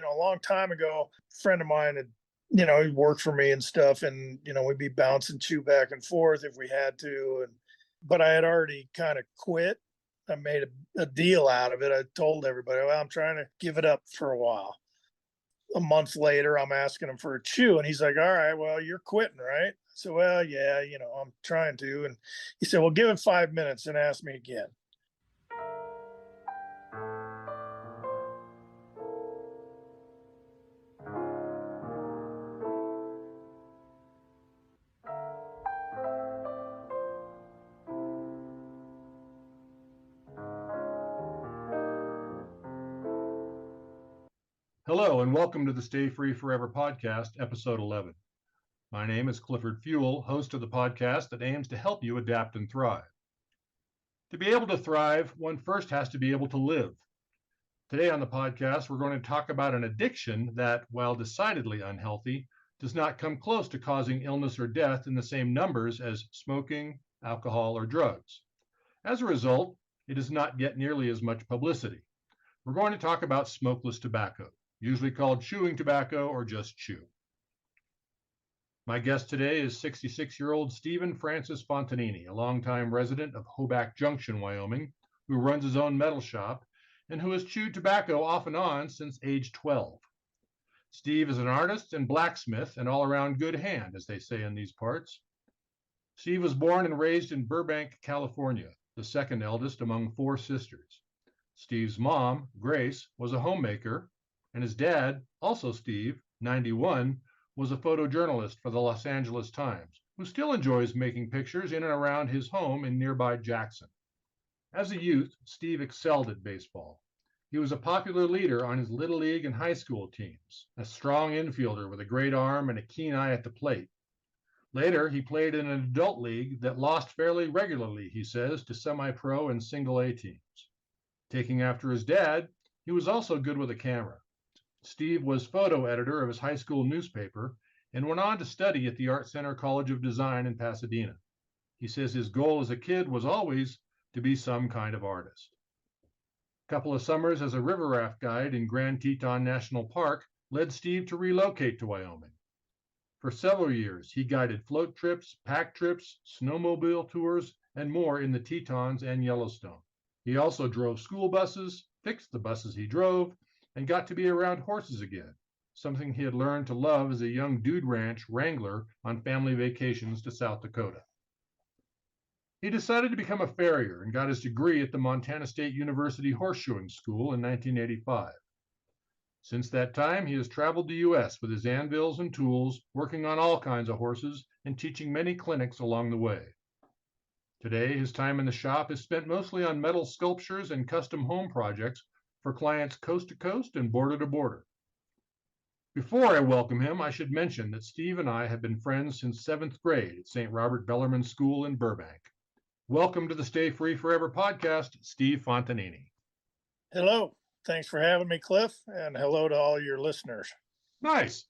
a long time ago, a friend of mine had, he worked for me and stuff, and, we'd be bouncing chew back and forth if we had to. But I had already kind of quit. I made a deal out of it. I told everybody, well, I'm trying to give it up for a while. A month later, I'm asking him for a chew, and he's like, all right, well, you're quitting, right? I said, well, yeah, I'm trying to. And he said, well, give it 5 minutes and ask me again. Hello, and welcome to the Stay Free Forever podcast, episode 11. My name is Clifford Fuel, host of the podcast that aims to help you adapt and thrive. To be able to thrive, one first has to be able to live. Today on the podcast, we're going to talk about an addiction that, while decidedly unhealthy, does not come close to causing illness or death in the same numbers as smoking, alcohol, or drugs. As a result, it does not get nearly as much publicity. We're going to talk about smokeless tobacco, usually called chewing tobacco or just chew. My guest today is 66-year-old Steve Francis Fontanini, a longtime resident of Hoback Junction, Wyoming, who runs his own metal shop and who has chewed tobacco off and on since age 12. Steve is an artist and blacksmith and all-around good hand, as they say in these parts. Steve was born and raised in Burbank, California, the second eldest among 4 sisters. Steve's mom, Grace, was a homemaker, and his dad, also Steve, 91, was a photojournalist for the Los Angeles Times, who still enjoys making pictures in and around his home in nearby Jackson. As a youth, Steve excelled at baseball. He was a popular leader on his Little League and high school teams, a strong infielder with a great arm and a keen eye at the plate. Later, he played in an adult league that lost fairly regularly, he says, to semi-pro and single-A teams. Taking after his dad, he was also good with a camera. Steve was photo editor of his high school newspaper and went on to study at the Art Center College of Design in Pasadena. He says his goal as a kid was always to be some kind of artist. A couple of summers as a river raft guide in Grand Teton National Park led Steve to relocate to Wyoming. For several years, he guided float trips, pack trips, snowmobile tours, and more in the Tetons and Yellowstone. He also drove school buses, fixed the buses he drove, and got to be around horses again, something he had learned to love as a young dude ranch wrangler on family vacations to South Dakota. He decided to become a farrier and got his degree at the Montana State University Horseshoeing School in 1985. Since that time, he has traveled the U.S. with his anvils and tools, working on all kinds of horses and teaching many clinics along the way. Today, his time in the shop is spent mostly on metal sculptures and custom home projects for clients coast to coast and border to border. Before I welcome him, I should mention that Steve and I have been friends since 7th grade at St. Robert Bellarmine School in Burbank. Welcome to the Stay Free Forever podcast, Steve Fontanini. Hello. Thanks for having me, Cliff, and hello to all your listeners. Nice.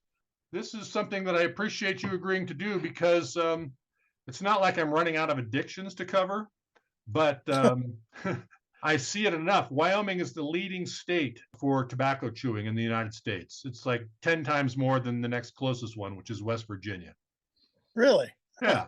This is something that I appreciate you agreeing to do because it's not like I'm running out of addictions to cover, but I see it enough. Wyoming is the leading state for tobacco chewing in the United States. It's like 10 times more than the next closest one, which is West Virginia. Really? Yeah.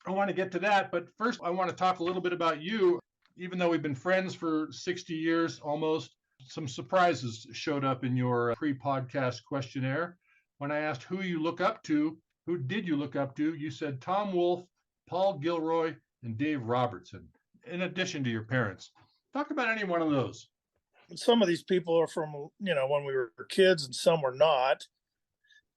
I want to get to that, but first I want to talk a little bit about you. Even though we've been friends for 60 years almost, some surprises showed up in your pre-podcast questionnaire. When I asked who you look up to, who did you look up to, you said Tom Wolfe, Paul Gilroy, and Dave Robertson, in addition to your parents. Talk about any one of those. Some of these people are from, when we were kids, and some were not.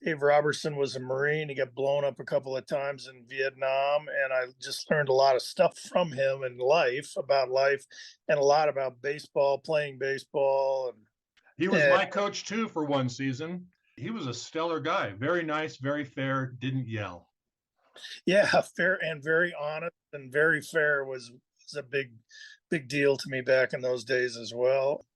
Dave Robertson was a Marine. He got blown up a couple of times in Vietnam, and I just learned a lot of stuff from him in life, and a lot about baseball, playing baseball. And he was my coach, too, for one season. He was a stellar guy. Very nice, very fair, didn't yell. Yeah, fair and very honest and very fair was a big deal to me back in those days as well.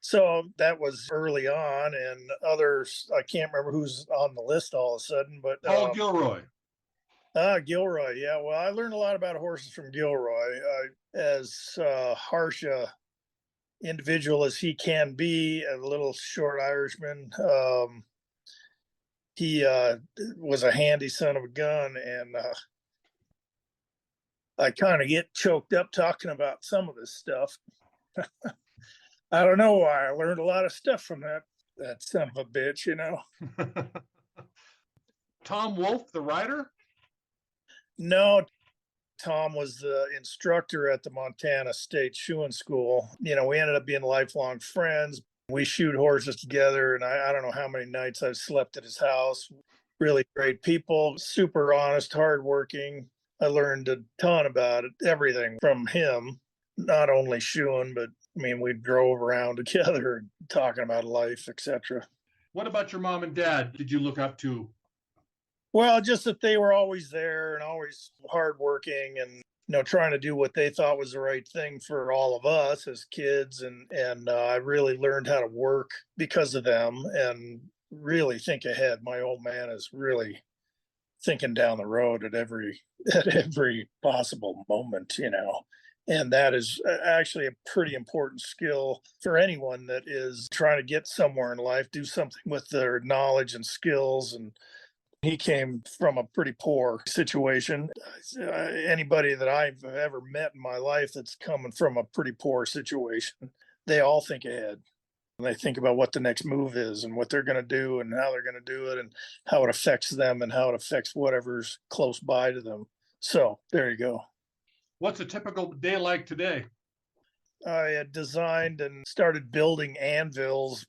So that was early on, and others, I can't remember who's on the list all of a sudden, but Paul Gilroy. Gilroy, yeah. Well, I learned a lot about horses from Gilroy. As harsh a individual as he can be, a little short Irishman. He was a handy son of a gun, and I kind of get choked up talking about some of this stuff. I don't know why. I learned a lot of stuff from that son of a bitch, you know. Tom Wolfe, the writer? No, Tom was the instructor at the Montana State Shoeing School. You know, we ended up being lifelong friends. We shoot horses together, and I don't know how many nights I've slept at his house. Really great people, super honest, hardworking. I learned a ton about it, everything from him, not only shoeing, but I mean, we drove around together talking about life, etc. What about your mom and dad? Did you look up to? Well, just that they were always there and always hardworking and trying to do what they thought was the right thing for all of us as kids. And I really learned how to work because of them and really think ahead. My old man is really thinking down the road at every possible moment, And that is actually a pretty important skill for anyone that is trying to get somewhere in life, do something with their knowledge and skills. And he came from a pretty poor situation. Anybody that I've ever met in my life that's coming from a pretty poor situation, they all think ahead. They think about what the next move is and what they're going to do and how they're going to do it and how it affects them and how it affects whatever's close by to them. So there you go. What's a typical day like today? I had designed and started building anvils.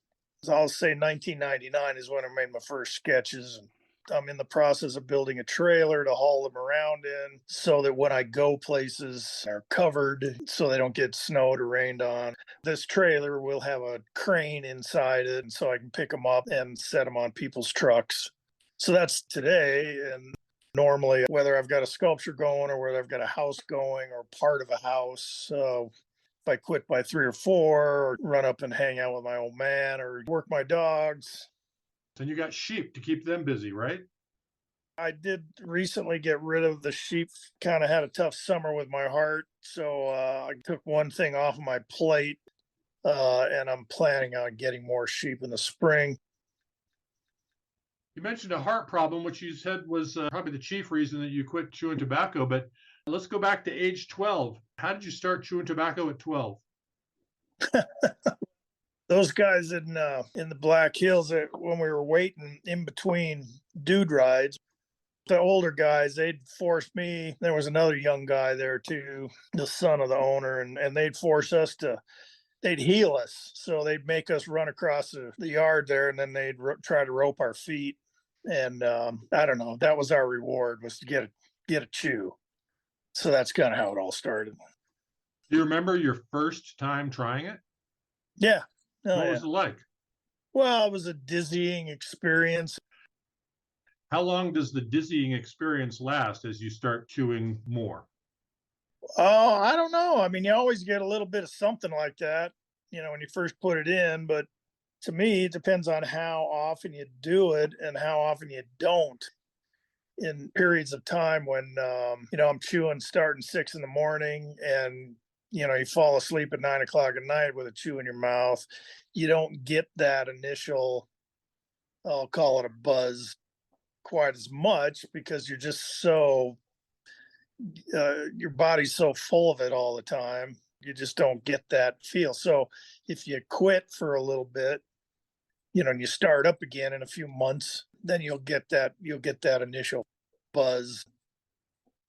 I'll say 1999 is when I made my first sketches. And I'm in the process of building a trailer to haul them around in so that when I go places, they're covered so they don't get snowed or rained on. This trailer will have a crane inside it, and so I can pick them up and set them on people's trucks. So that's today. And normally, whether I've got a sculpture going or whether I've got a house going or part of a house, if I quit by 3 or 4 or run up and hang out with my old man or work my dogs. And you got sheep to keep them busy, right? I did recently get rid of the sheep. Kind of had a tough summer with my heart. So I took one thing off of my plate and I'm planning on getting more sheep in the spring. You mentioned a heart problem, which you said was probably the chief reason that you quit chewing tobacco. But let's go back to age 12. How did you start chewing tobacco at 12? Those guys in the Black Hills, when we were waiting in between dude rides, the older guys, they'd force me. There was another young guy there too, the son of the owner, and they'd force us they'd heel us. So they'd make us run across the yard there, and then they'd try to rope our feet. And I don't know, that was our reward, was to get a chew. So that's kind of how it all started. Do you remember your first time trying it? Yeah. What was it like? Well, it was a dizzying experience. How long does the dizzying experience last as you start chewing more? Oh, I don't know. I mean, you always get a little bit of something like that, when you first put it in. But to me, it depends on how often you do it and how often you don't. In periods of time when, I'm chewing starting 6 a.m. and, you fall asleep at 9 o'clock at night with a chew in your mouth, you don't get that initial, I'll call it a buzz, quite as much because you're just so your body's so full of it all the time, you just don't get that feel. So if you quit for a little bit, and you start up again in a few months, then you'll get that initial buzz.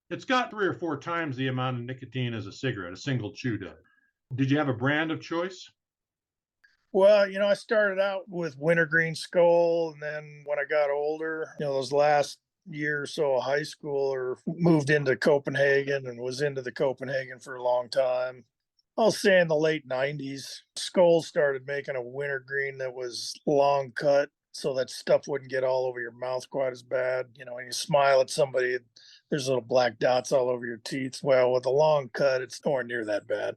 It's got 3 or 4 times the amount of nicotine as a cigarette, a single chew does. Did you have a brand of choice? Well, I started out with wintergreen skull, and then when I got older, those last year or so of high school, or moved into Copenhagen and was into the Copenhagen for a long time. I'll say in the late 90s, Skoal started making a wintergreen that was long cut so that stuff wouldn't get all over your mouth quite as bad. When you smile at somebody, there's little black dots all over your teeth. Well, with a long cut, it's nowhere near that bad.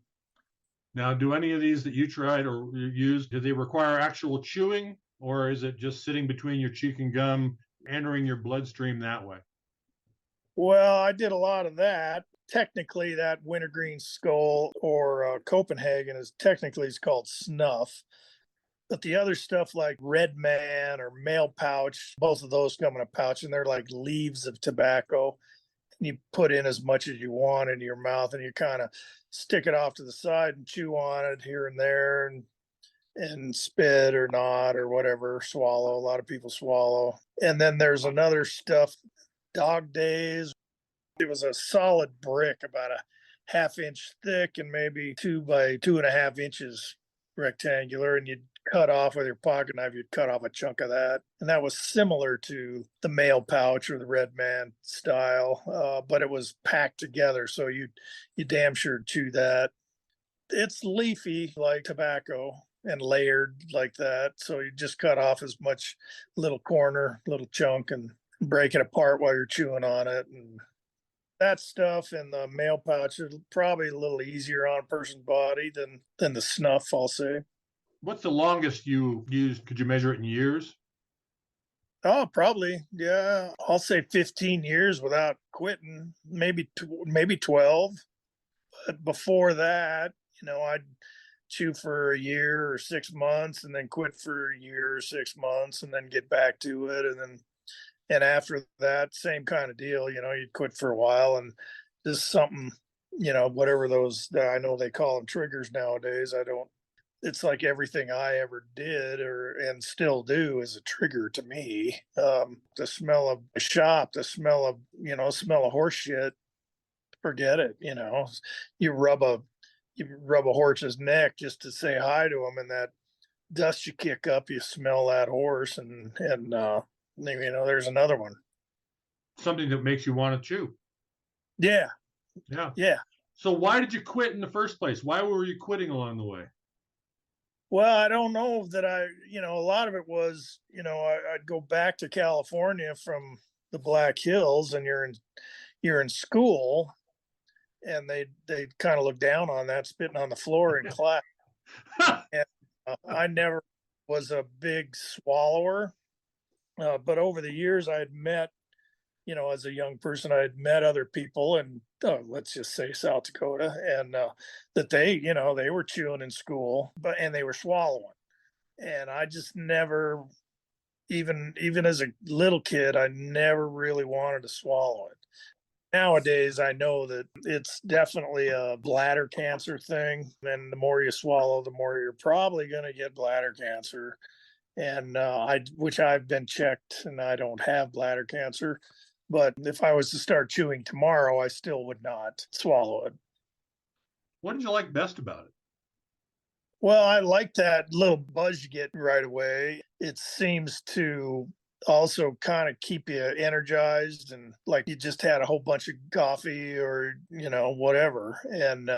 Now, do any of these that you tried or used, do they require actual chewing, or is it just sitting between your cheek and gum, entering your bloodstream that way? Well, I did a lot of that. technically that wintergreen skull or Copenhagen is called snuff. But the other stuff like Red Man or Male Pouch, both of those come in a pouch, and they're like leaves of tobacco. And you put in as much as you want into your mouth, and you kind of stick it off to the side and chew on it here and there, and spit or not or whatever, swallow. A lot of people swallow. And then there's another stuff, Dog Days. It was a solid brick, about a half-inch thick and maybe 2 by 2.5 inches rectangular, and you'd cut off with your pocket knife, you'd cut off a chunk of that. And that was similar to the Male Pouch or the Red Man style, but it was packed together, so you damn sure chew that. It's leafy like tobacco and layered like that, so you just cut off as much little corner, little chunk, and break it apart while you're chewing on it. And that stuff in the Male Pouch is probably a little easier on a person's body than the snuff, I'll say. What's the longest you used? Could you measure it in years? Oh, probably, yeah. I'll say 15 years without quitting, maybe 12. But before that, I'd chew for a year or 6 months and then quit for a year or 6 months and then get back to it. And after that, same kind of deal, you'd quit for a while and just something, whatever those, I know they call them triggers nowadays. It's like everything I ever did and still do is a trigger to me. The smell of a shop, the smell of horse shit, forget it. You rub a horse's neck just to say hi to him, and that dust you kick up, you smell that horse, and there's another one. Something that makes you want to chew. Yeah. Yeah. So why did you quit in the first place? Why were you quitting along the way? Well, I don't know that a lot of it was, I'd go back to California from the Black Hills, and you're in school, and they kind of look down on that, spitting on the floor in class. And I never was a big swallower, but over the years I had met, as a young person, I had met other people, and let's just say South Dakota, and that they were chewing in school, and they were swallowing, and I just never, even as a little kid, I never really wanted to swallow it. Nowadays, I know that it's definitely a bladder cancer thing, and the more you swallow, the more you're probably going to get bladder cancer. And which I've been checked, and I don't have bladder cancer. But if I was to start chewing tomorrow, I still would not swallow it. What did you like best about it? Well, I like that little buzz you get right away. It seems to also kind of keep you energized and like you just had a whole bunch of coffee or, whatever. And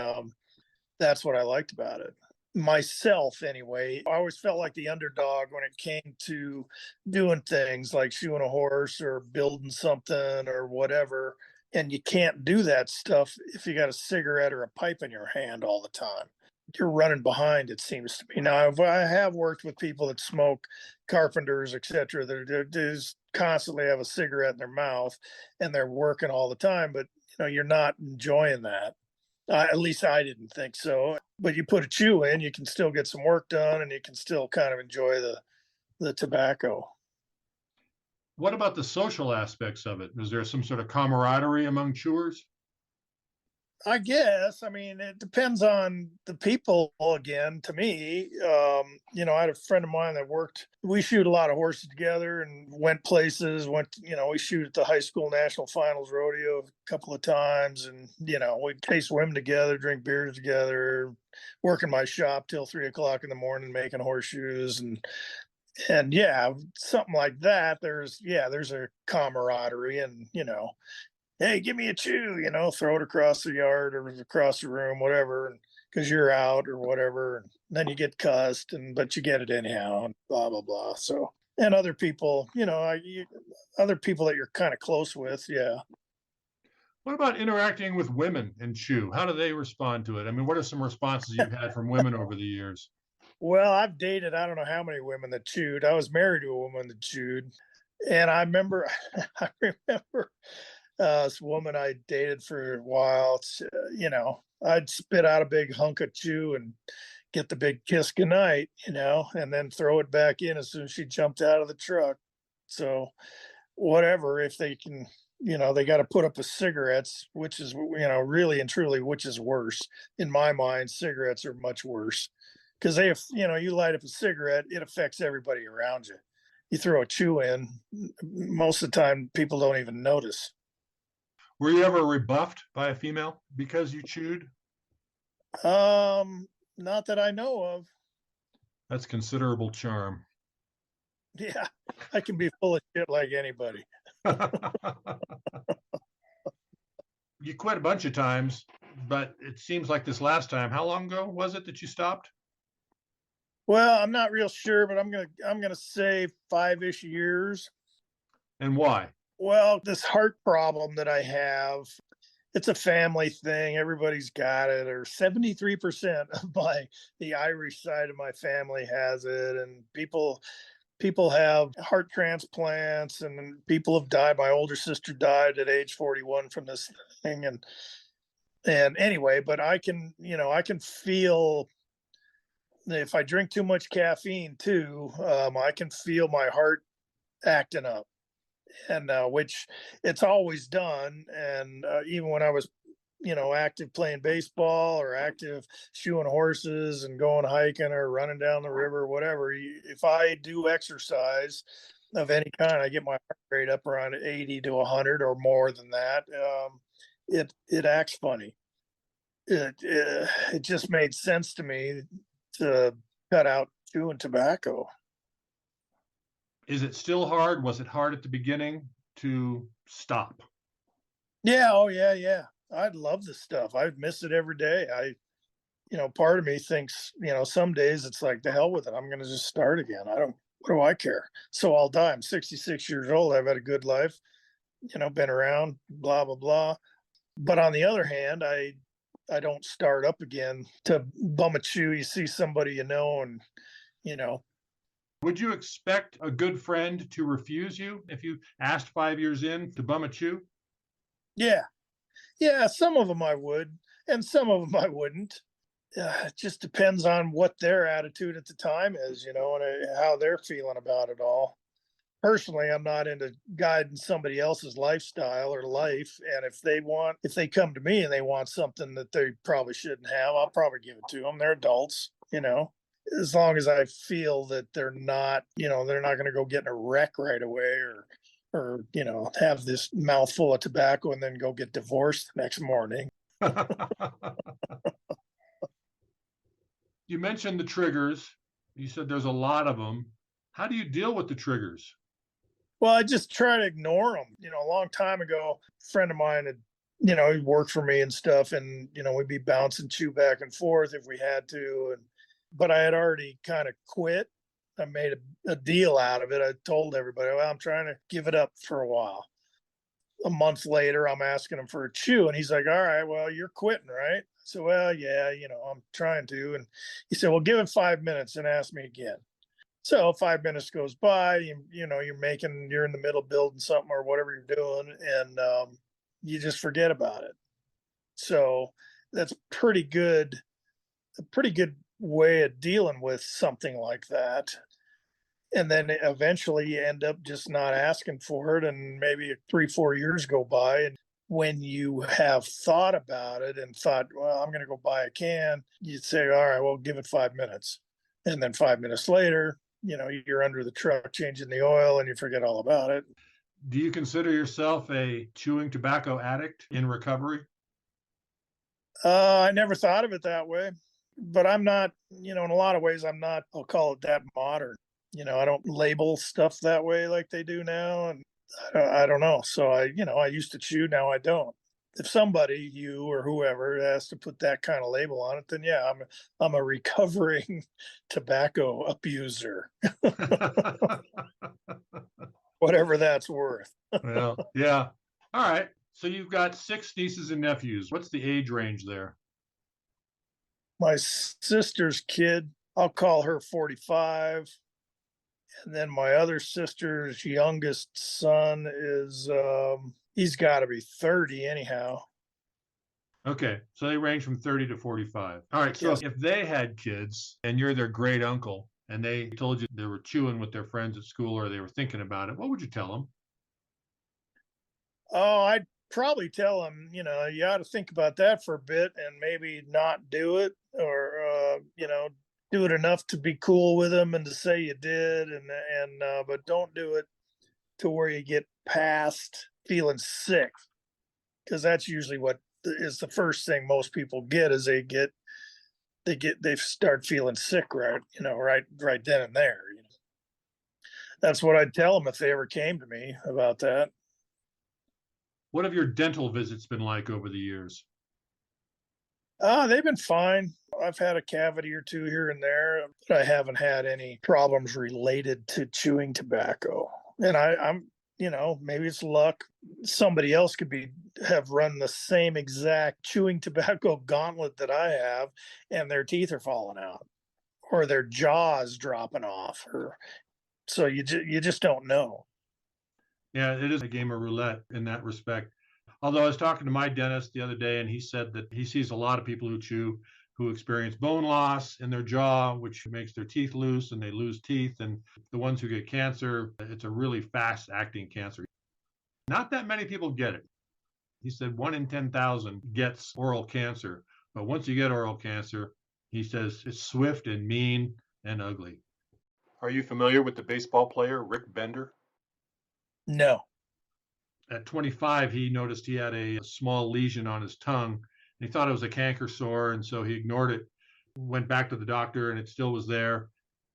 that's what I liked about it. Myself, anyway, I always felt like the underdog when it came to doing things like shoeing a horse or building something or whatever. And you can't do that stuff if you got a cigarette or a pipe in your hand all the time. You're running behind, it seems to me. Now, I have worked with people that smoke, carpenters, etc., that just constantly have a cigarette in their mouth and they're working all the time, but you're not enjoying that. At least I didn't think so. But you put a chew in, you can still get some work done, and you can still kind of enjoy the tobacco. What about the social aspects of it? Is there some sort of camaraderie among chewers? I guess. I mean, it depends on the people again, to me. I had a friend of mine that we shoot a lot of horses together and went places, we shoot at the high school national finals rodeo a couple of times. And, we'd chase women together, drink beers together, work in my shop till 3 o'clock in the morning, making horseshoes and yeah, something like that. There's a camaraderie and, hey, give me a chew, throw it across the yard or across the room, whatever, because you're out or whatever. And then you get cussed, but you get it anyhow, and blah, blah, blah. So, and other people, other people that you're kind of close with, yeah. What about interacting with women in chew? How do they respond to it? I mean, what are some responses you've had from women over the years? Well, I've dated, I don't know how many women that chewed. I was married to a woman that chewed. And I remember This woman I dated for a while, I'd spit out a big hunk of chew and get the big kiss goodnight, and then throw it back in as soon as she jumped out of the truck. So whatever, if they can, they got to put up with cigarettes, which is, really and truly, which is worse. In my mind, cigarettes are much worse because if, you light up a cigarette, it affects everybody around you. You throw a chew in, most of the time people don't even notice. Were you ever rebuffed by a female because you chewed? Not that I know of. That's considerable charm. Yeah, I can be full of shit like anybody. You quit a bunch of times, but it seems like this last time, how long ago was it that you stopped? Well, I'm not real sure, but I'm gonna say 5-ish years. And why? Well, this heart problem that I have, it's a family thing. Everybody's got it, or 73% of the Irish side of my family has it, and people have heart transplants, and people have died. My older sister died at age 41 from this thing, and anyway, but I can feel if I drink too much caffeine too, I can feel my heart acting up, and which it's always done. And even when I was, active playing baseball or active shoeing horses and going hiking or running down the river, whatever, if I do exercise of any kind, I get my heart rate up around 80 to 100 or more than that. It acts funny. It just made sense to me to cut out chewing tobacco. Is it still hard? Was it hard at the beginning to stop? Yeah, oh yeah, yeah. I'd love this stuff. I'd miss it every day. Part of me thinks, some days it's like the hell with it. I'm gonna just start again. What do I care? So I'll die. I'm 66 years old. I've had a good life, been around, blah, blah, blah. But on the other hand, I don't start up again to bum a chew. You see somebody and you know, Would you expect a good friend to refuse you if you asked 5 years in to bum a chew? yeah, yeah. Some of them I would, and some of them I wouldn't. It just depends on what their attitude at the time is, and how they're feeling about it all. Personally, I'm not into guiding somebody else's lifestyle or life. And if they come to me and they want something that they probably shouldn't have, I'll probably give it to them. They're adults, as long as I feel that they're not going to go get in a wreck right away or have this mouthful of tobacco and then go get divorced the next morning. You mentioned the triggers. You said there's a lot of them. How do you deal with the triggers? Well, I just try to ignore them. A long time ago, a friend of mine had, he worked for me and stuff, and we'd be bouncing chew back and forth if we had to. But I had already kind of quit. I made a deal out of it. I told everybody, well, I'm trying to give it up for a while. A month later, I'm asking him for a chew, and he's like, "All right, well, you're quitting, right?" I said, "Well, yeah, I'm trying to." And he said, "Well, give it 5 minutes and ask me again." So 5 minutes goes by, you're in the middle building something or whatever you're doing, and you just forget about it. So that's a pretty good way of dealing with something like that. And then eventually you end up just not asking for it, and maybe 3-4 years go by, and when you have thought about it and thought, well, I'm going to go buy a can, you'd say, all right, well, give it 5 minutes. And then 5 minutes later, you're under the truck changing the oil and you forget all about it. Do you consider yourself a chewing tobacco addict in recovery? I never thought of it that way, but I'm not, in a lot of ways, I'm not, I'll call it that modern. I don't label stuff that way like they do now. And I don't know. So I used to chew, now I don't. If somebody, you or whoever, has to put that kind of label on it, then yeah, I'm a recovering tobacco abuser, whatever that's worth. Well, yeah. All right. So you've got 6 nieces and nephews. What's the age range there? My sister's kid, I'll call her 45. And then my other sister's youngest son is He's got to be 30 anyhow. Okay, so they range from 30 to 45. All right, so Yes. if they had kids and you're their great uncle and they told you they were chewing with their friends at school or they were thinking about it, what would you tell them? Oh, I'd probably tell him, you ought to think about that for a bit and maybe not do it, or do it enough to be cool with him and to say you did, and but don't do it to where you get past feeling sick, because that's usually what is the first thing most people get is they start feeling sick right then and there. That's what I'd tell them if they ever came to me about that. What have your dental visits been like over the years? They've been fine. I've had a cavity or two here and there, but I haven't had any problems related to chewing tobacco. And maybe it's luck. Somebody else could have run the same exact chewing tobacco gauntlet that I have, and their teeth are falling out, or their jaws dropping off, or so you just don't know. Yeah, it is a game of roulette in that respect. Although I was talking to my dentist the other day, and he said that he sees a lot of people who chew who experience bone loss in their jaw, which makes their teeth loose and they lose teeth. And the ones who get cancer, it's a really fast acting cancer. Not that many people get it. He said 1 in 10,000 gets oral cancer. But once you get oral cancer, he says it's swift and mean and ugly. Are you familiar with the baseball player Rick Bender? No. At 25, he noticed he had a small lesion on his tongue. And he thought it was a canker sore, and so he ignored it, went back to the doctor, and it still was there.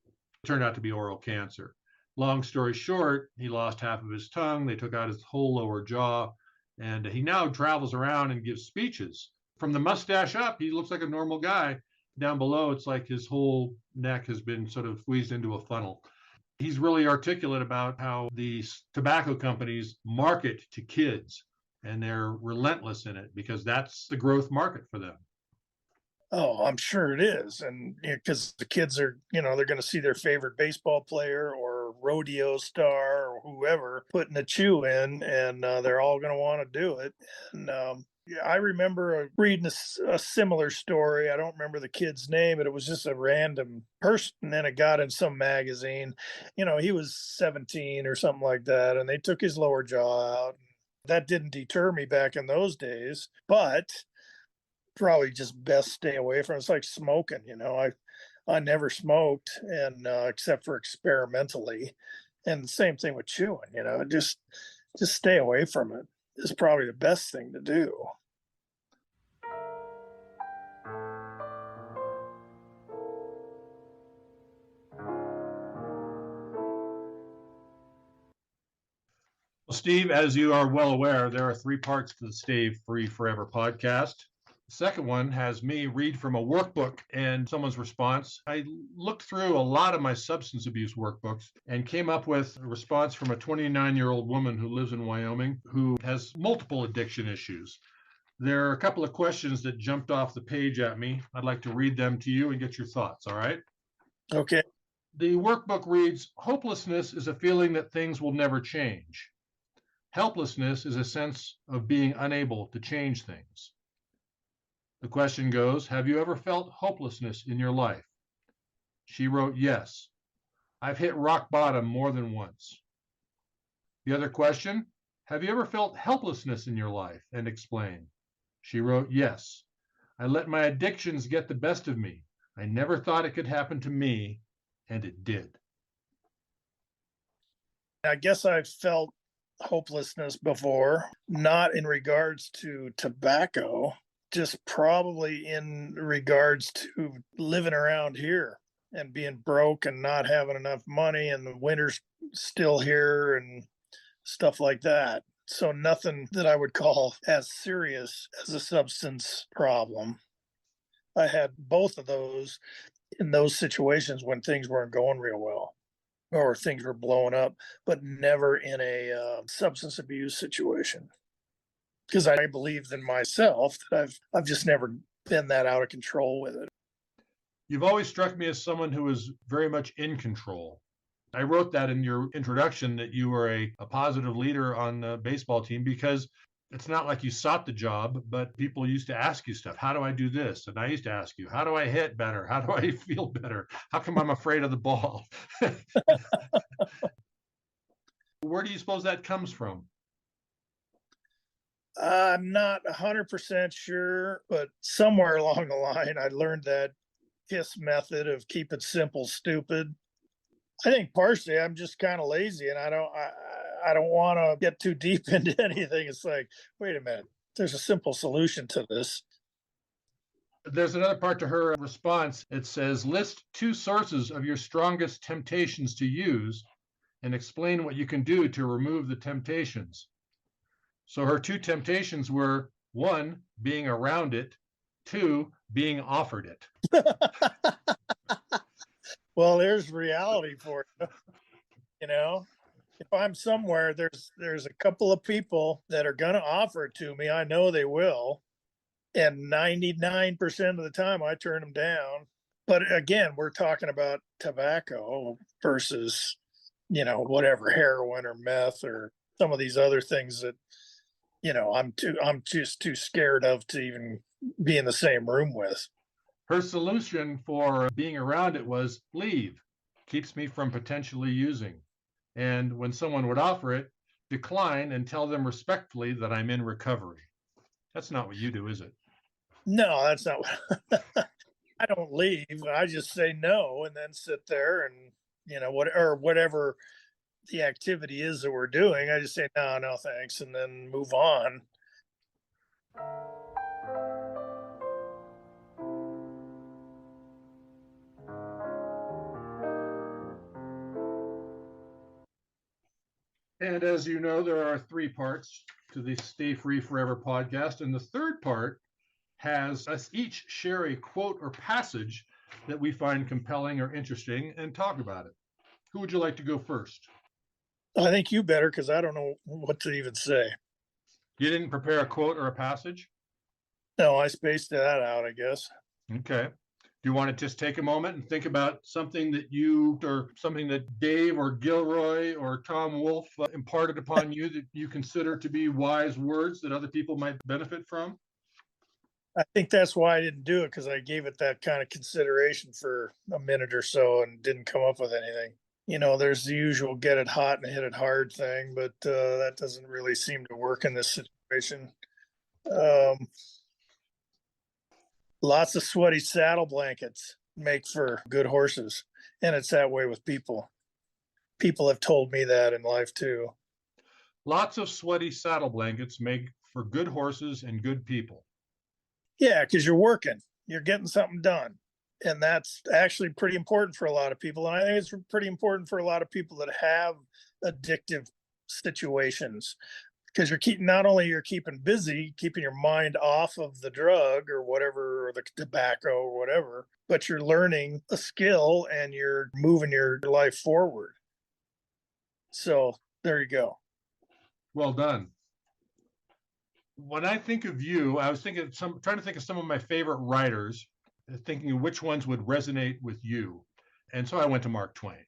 It turned out to be oral cancer. Long story short, he lost half of his tongue. They took out his whole lower jaw, and he now travels around and gives speeches. From the mustache up, he looks like a normal guy. Down below, it's like his whole neck has been sort of squeezed into a funnel. He's really articulate about how these tobacco companies market to kids, and they're relentless in it because that's the growth market for them. Oh, I'm sure it is. And because the kids are, they're going to see their favorite baseball player or rodeo star or whoever putting a chew in, and they're all going to want to do it. And yeah, I remember reading a similar story. I don't remember the kid's name, but it was just a random person. And then it got in some magazine. He was 17 or something like that, and they took his lower jaw out. That didn't deter me back in those days, but probably just best stay away from it. It's like smoking. I never smoked, and except for experimentally, and the same thing with chewing. Just stay away from it is probably the best thing to do. Well, Steve, as you are well aware, there are 3 parts to the Stay Free Forever podcast. The second one has me read from a workbook and someone's response. I looked through a lot of my substance abuse workbooks and came up with a response from a 29-year-old woman who lives in Wyoming who has multiple addiction issues. There are a couple of questions that jumped off the page at me. I'd like to read them to you and get your thoughts, all right? Okay. The workbook reads, hopelessness is a feeling that things will never change. Helplessness is a sense of being unable to change things. The question goes, have you ever felt hopelessness in your life? She wrote, yes. I've hit rock bottom more than once. The other question, have you ever felt helplessness in your life, and explain? She wrote, yes. I let my addictions get the best of me. I never thought it could happen to me, and it did. I guess I've felt hopelessness before, not in regards to tobacco, just probably in regards to living around here and being broke and not having enough money, and the winter's still here and stuff like that. So nothing that I would call as serious as a substance problem. I had both of those in those situations when things weren't going real well or things were blowing up, but never in a substance abuse situation. Because I believed in myself that I've just never been that out of control with it. You've always struck me as someone who is very much in control. I wrote that in your introduction that you were a positive leader on the baseball team because it's not like you sought the job, but people used to ask you stuff. How do I do this? And I used to ask you, how do I hit better? How do I feel better? How come I'm afraid of the ball? Where do you suppose that comes from? I'm not 100% sure, but somewhere along the line, I learned that KISS method of keep it simple, stupid. I think partially I'm just kind of lazy and I don't want to get too deep into anything. It's like, wait a minute, there's a simple solution to this. There's another part to her response. It says, list 2 sources of your strongest temptations to use and explain what you can do to remove the temptations. So her 2 temptations were 1, being around it, 2, being offered it. Well, there's reality for you. You know, if I'm somewhere, there's a couple of people that are going to offer it to me. I know they will. And 99% of the time I turn them down. But again, we're talking about tobacco versus, whatever, heroin or meth or some of these other things that, I'm just too scared of to even be in the same room with. Her solution for being around it was leave, keeps me from potentially using. And when someone would offer it, decline and tell them respectfully that I'm in recovery. That's not what you do, is it? No, that's not what I don't leave. I just say no and then sit there and, whatever the activity is that we're doing. I just say, no, thanks. And then move on. And as you know, there are 3 parts to the Stay Free Forever podcast. And the third part has us each share a quote or passage that we find compelling or interesting and talk about it. Who would you like to go first? I think you better, because I don't know what to even say. You didn't prepare a quote or a passage? No, I spaced that out, I guess. Okay. Do you want to just take a moment and think about something that you or something that Dave or Gilroy or Tom Wolfe imparted upon you that you consider to be wise words that other people might benefit from? I think that's why I didn't do it, because I gave it that kind of consideration for a minute or so and didn't come up with anything. There's the usual get it hot and hit it hard thing, but that doesn't really seem to work in this situation. Lots of sweaty saddle blankets make for good horses, and it's that way with people. People have told me that in life too. Lots of sweaty saddle blankets make for good horses and good people. Yeah, because you're working, you're getting something done. And that's actually pretty important for a lot of people. And I think it's pretty important for a lot of people that have addictive situations, because not only you're keeping busy, keeping your mind off of the drug or whatever, or the tobacco or whatever, but you're learning a skill and you're moving your life forward. So there you go. Well done. When I think of you, I was trying to think of some of my favorite writers, thinking of which ones would resonate with you. And so I went to Mark Twain.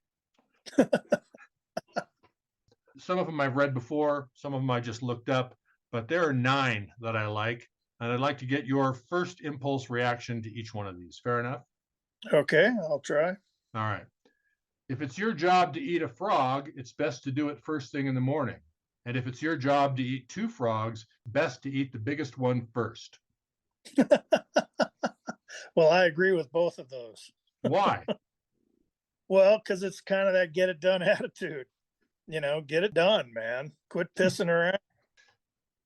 Some of them I've read before, some of them I just looked up, but there are 9 that I like. And I'd like to get your first impulse reaction to each one of these. Fair enough? Okay, I'll try. All right. If it's your job to eat a frog, it's best to do it first thing in the morning. And if it's your job to eat 2 frogs, best to eat the biggest one first. Well, I agree with both of those. Why? Well, because it's kind of that get it done attitude. Get it done, man. Quit pissing around.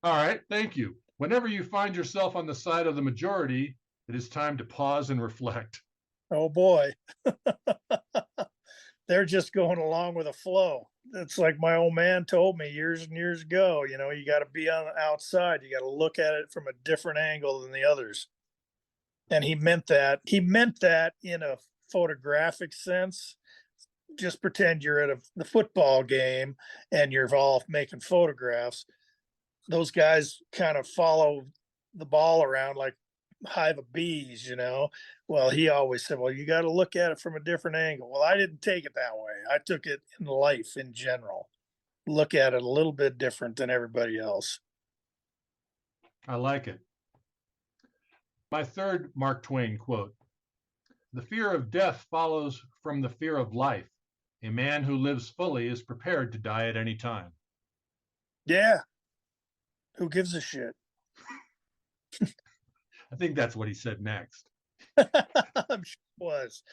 All right, thank you. Whenever you find yourself on the side of the majority, it is time to pause and reflect. Oh boy. They're just going along with the flow. It's like my old man told me years and years ago, you got to be on the outside. You got to look at it from a different angle than the others. And he meant that. He meant that in a photographic sense. Just pretend you're at the football game and you're all making photographs. Those guys kind of follow the ball around like hive of bees, Well, he always said, well, you got to look at it from a different angle. Well, I didn't take it that way. I took it in life in general. Look at it a little bit different than everybody else. I like it. My third Mark Twain quote: "The fear of death follows from the fear of life. A man who lives fully is prepared to die at any time." Yeah. Who gives a shit? I think that's what he said next. I'm sure it was.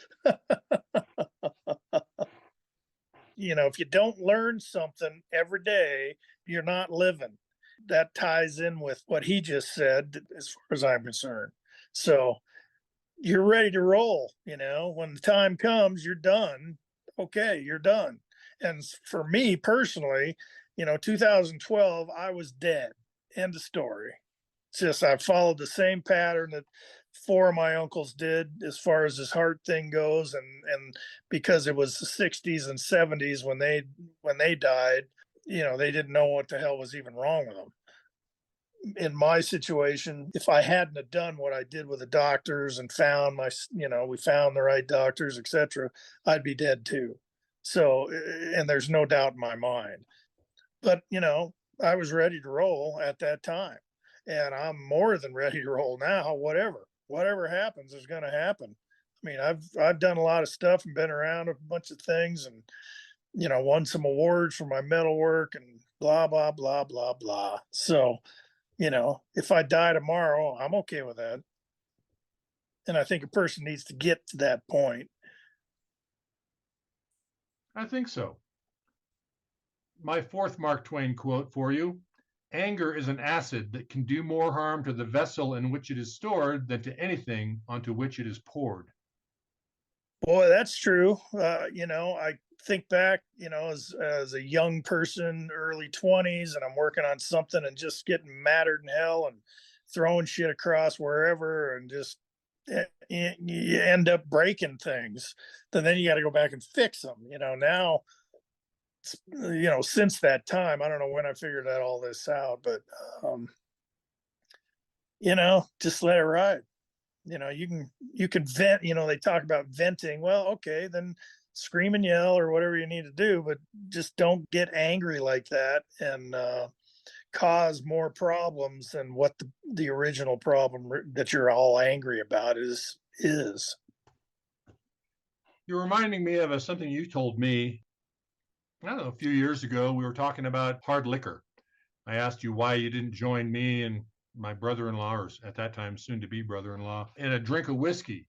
If you don't learn something every day, you're not living. That ties in with what he just said, as far as I'm concerned. So you're ready to roll. When the time comes, you're done. Okay, you're done. And for me personally, 2012, I was dead. End of story. It's just I followed the same pattern that four of my uncles did as far as this heart thing goes, and because it was the 60s and 70s when they died, they didn't know what the hell was even wrong with them. In my situation, if I hadn't have done what I did with the doctors and found we found the right doctors, etc., I'd be dead too. So, and there's no doubt in my mind. But, I was ready to roll at that time. And I'm more than ready to roll now. Whatever happens is going to happen. I mean, I've done a lot of stuff and been around a bunch of things, and won some awards for my metal work and blah blah blah blah blah. So, if I die tomorrow, I'm okay with that. And I think a person needs to get to that point. I think so. My fourth Mark Twain quote for you: "Anger is an acid that can do more harm to the vessel in which it is stored than to anything onto which it is poured." Boy, that's true. I think back, as a young person, early 20s, and I'm working on something and just getting madder than hell and throwing shit across wherever, and just you end up breaking things. Then you got to go back and fix them. Now, since that time, I don't know when I figured all this out, but just let it ride. You can vent. They talk about venting. Well, okay, then scream and yell or whatever you need to do, but just don't get angry like that and cause more problems than what the original problem that you're all angry about is. You're reminding me of something you told me, I don't know, a few years ago. We were talking about hard liquor. I asked you why you didn't join me and my brother-in-law, or at that time soon to be brother-in-law, in a drink of whiskey.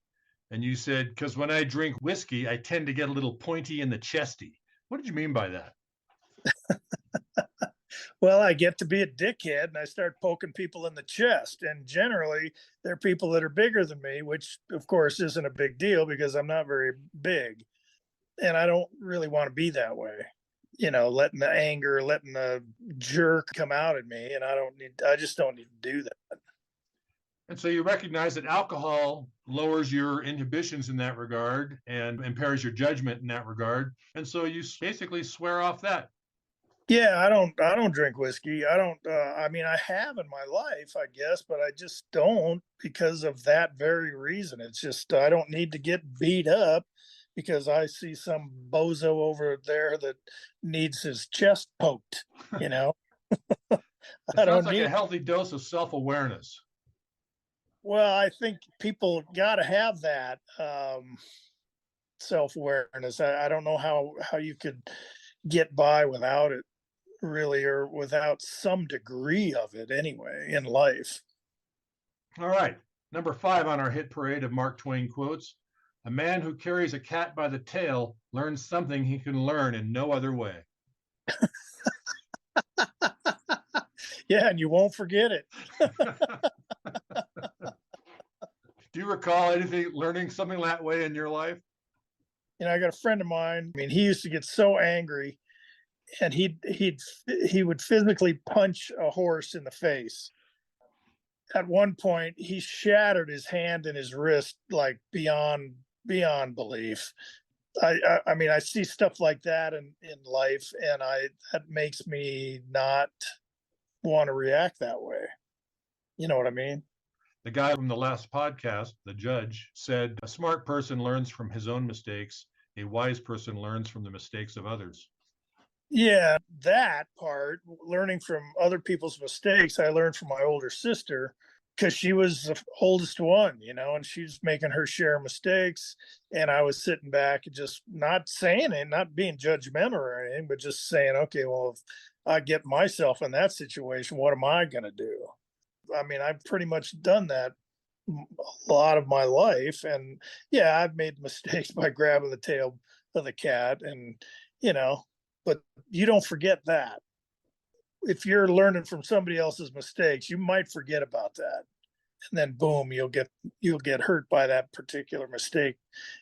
And you said, because when I drink whiskey, I tend to get a little pointy in the chesty. What did you mean by that? Well, I get to be a dickhead and I start poking people in the chest. And generally, they're people that are bigger than me, which, of course, isn't a big deal because I'm not very big. And I don't really want to be that way. Letting the anger, letting the jerk come out at me. And I just don't need to do that. And so you recognize that alcohol lowers your inhibitions in that regard and impairs your judgment in that regard. And so you basically swear off that. Yeah, I don't drink whiskey. I don't I mean, I have in my life, I guess, but I just don't because of that very reason. It's just I don't need to get beat up because I see some bozo over there that needs his chest poked, you know. It I sounds don't like a need. healthy dose of self-awareness. Well, I think people got to have that self-awareness. I don't know how you could get by without it, really, or without some degree of it anyway in life. All right. Number 5 on our hit parade of Mark Twain quotes: "A man who carries a cat by the tail learns something he can learn in no other way." Yeah, and you won't forget it. Do you recall anything, learning something that way in your life? I got a friend of mine. I mean, he used to get so angry, and he would physically punch a horse in the face. At one point, he shattered his hand and his wrist like beyond belief. I mean, I see stuff like that in life, and that makes me not want to react that way. You know what I mean? The guy from the last podcast, the judge, said a smart person learns from his own mistakes. A wise person learns from the mistakes of others. Yeah, that part, learning from other people's mistakes, I learned from my older sister because she was the oldest one, and she's making her share of mistakes. And I was sitting back and just not saying it, not being judgmental or anything, but just saying, okay, well, if I get myself in that situation, what am I going to do? I mean, I've pretty much done that a lot of my life. And yeah, I've made mistakes by grabbing the tail of the cat and, you know, but you don't forget that. If you're learning from somebody else's mistakes, you might forget about that. And then boom, you'll get hurt by that particular mistake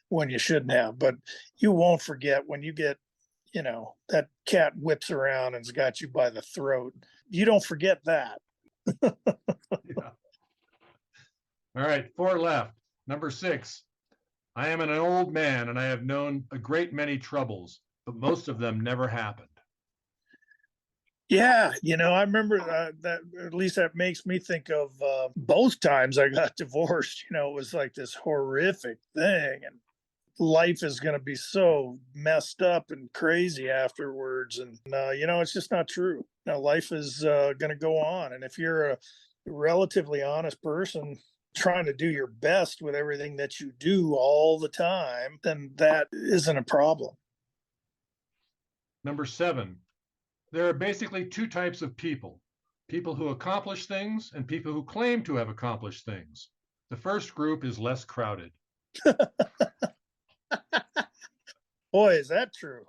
when you shouldn't have. But you won't forget when you get, that cat whips around and's got you by the throat. You don't forget that. Yeah. All right, 4 left. Number 6. I am an old man and I have known a great many troubles, but most of them never happened. Yeah, I remember that. At least that makes me think of both times I got divorced. It was like this horrific thing, and life is going to be so messed up and crazy afterwards. And it's just not true. Life is going to go on, and if you're a relatively honest person trying to do your best with everything that you do all the time, then that isn't a problem. Number 7. There are basically 2 types of people who accomplish things and people who claim to have accomplished things. The first group is less crowded. Boy, is that true.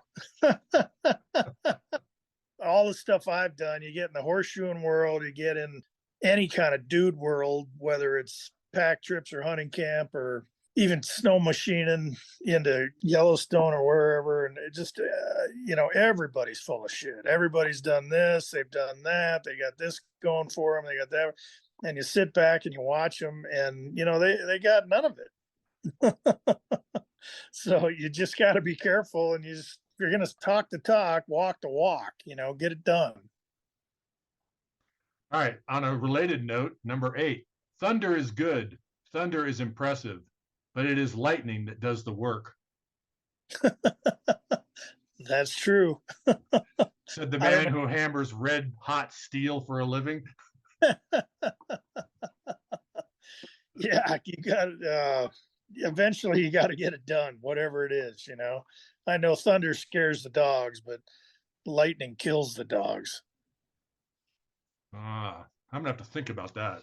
All the stuff I've done, you get in the horseshoeing world, you get in any kind of dude world, whether it's pack trips or hunting camp or even snow machining into Yellowstone or wherever. And it just, everybody's full of shit. Everybody's done this, they've done that, they got this going for them, they got that. And you sit back and you watch them and, they got none of it. So you just got to be careful, and you're going to talk the talk, walk the walk, get it done. All right, on a related note, number 8. Thunder is good. Thunder is impressive, but it is lightning that does the work. That's true. Said the man who hammers red hot steel for a living. Yeah, you got eventually you got to get it done, whatever it is. I know thunder scares the dogs, but lightning kills the dogs. I'm gonna have to think about that.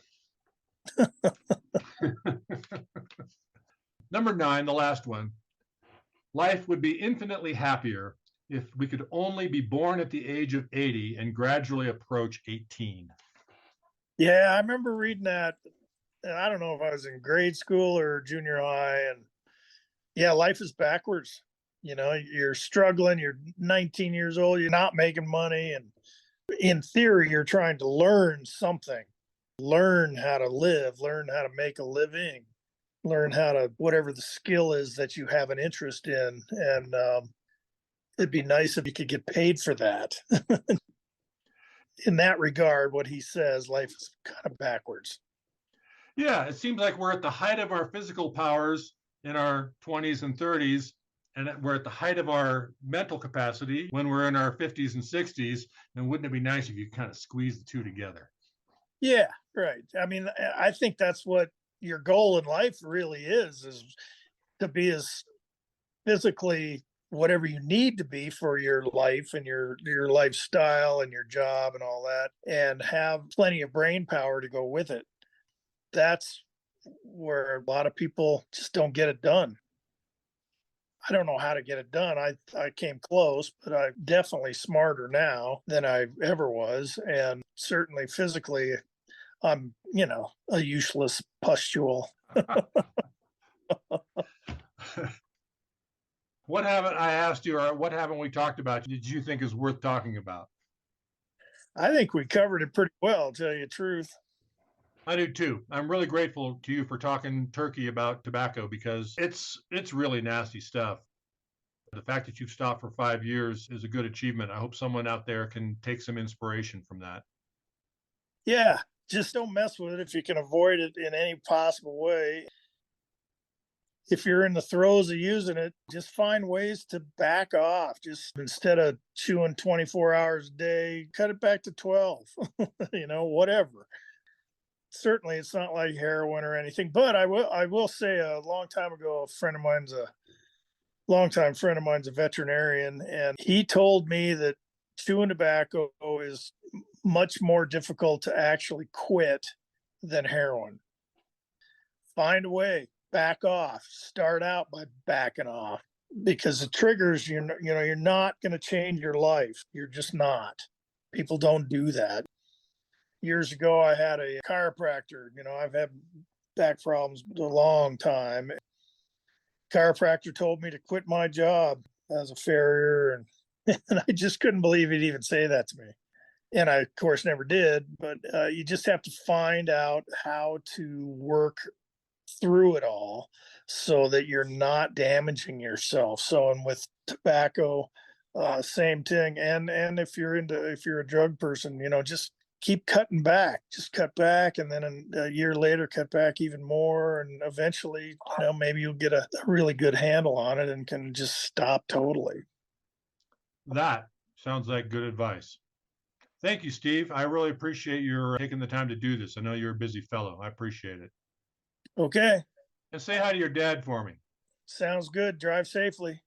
Number 9, the last one. Life would be infinitely happier if we could only be born at the age of 80 and gradually approach 18. Yeah, I remember reading that. And I don't know if I was in grade school or junior high. And yeah, life is backwards. You're struggling, you're 19 years old, you're not making money. And in theory, you're trying to learn something, learn how to live, learn how to make a living, learn how to, whatever the skill is that you have an interest in. And it'd be nice if you could get paid for that. In that regard, what he says, life is kind of backwards. Yeah, it seems like we're at the height of our physical powers in our 20s and 30s, and we're at the height of our mental capacity when we're in our 50s and 60s. And wouldn't it be nice if you kind of squeeze the two together? Yeah, right. I mean, I think that's what your goal in life really is to be as physically whatever you need to be for your life and your lifestyle and your job and all that, and have plenty of brain power to go with it. That's where a lot of people just don't get it done. I don't know how to get it done. I came close, but I'm definitely smarter now than I ever was. And certainly physically, I'm, a useless pustule. What haven't I asked you, or what haven't we talked about did you think is worth talking about? I think we covered it pretty well, to tell you the truth. I do too. I'm really grateful to you for talking turkey about tobacco, because it's really nasty stuff. The fact that you've stopped for 5 years is a good achievement. I hope someone out there can take some inspiration from that. Yeah. Just don't mess with it if you can avoid it in any possible way. If you're in the throes of using it, just find ways to back off. Just instead of chewing 24 hours a day, cut it back to 12, whatever. Certainly it's not like heroin or anything, but I will say a long time ago, a longtime friend of mine's a veterinarian, and he told me that chewing tobacco is much more difficult to actually quit than heroin. Find a way. Back off. Start out by backing off, because the triggers, you're not going to change your life. You're just not. People don't do that. Years ago, I had a chiropractor. I've had back problems a long time. Chiropractor told me to quit my job as a farrier, and I just couldn't believe he'd even say that to me. And I, of course, never did. But you just have to find out how to work through it all so that you're not damaging yourself. So, and with tobacco, same thing. And if you're a drug person, just keep cutting back. Just cut back, and then a year later cut back even more, and eventually maybe you'll get a really good handle on it and can just stop totally. That sounds like good advice. Thank you, Steve. I really appreciate your taking the time to do this. I know you're a busy fellow. I appreciate it. Okay. And say hi to your dad for me. Sounds good. Drive safely.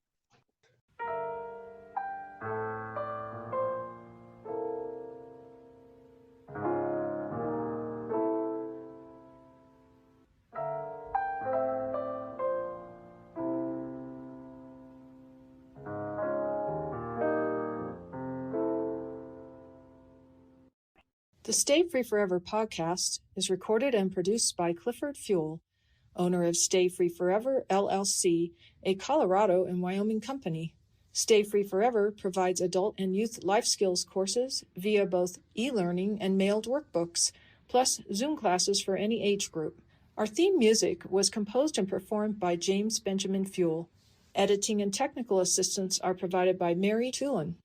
The Stay Free Forever podcast is recorded and produced by Clifford Fuel, owner of Stay Free Forever, LLC, a Colorado and Wyoming company. Stay Free Forever provides adult and youth life skills courses via both e-learning and mailed workbooks, plus Zoom classes for any age group. Our theme music was composed and performed by James Benjamin Fuel. Editing and technical assistance are provided by Mary Tulin.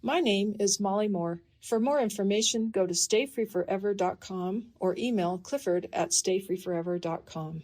My name is Molly Moore. For more information, go to stayfreeforever.com or email clifford@stayfreeforever.com.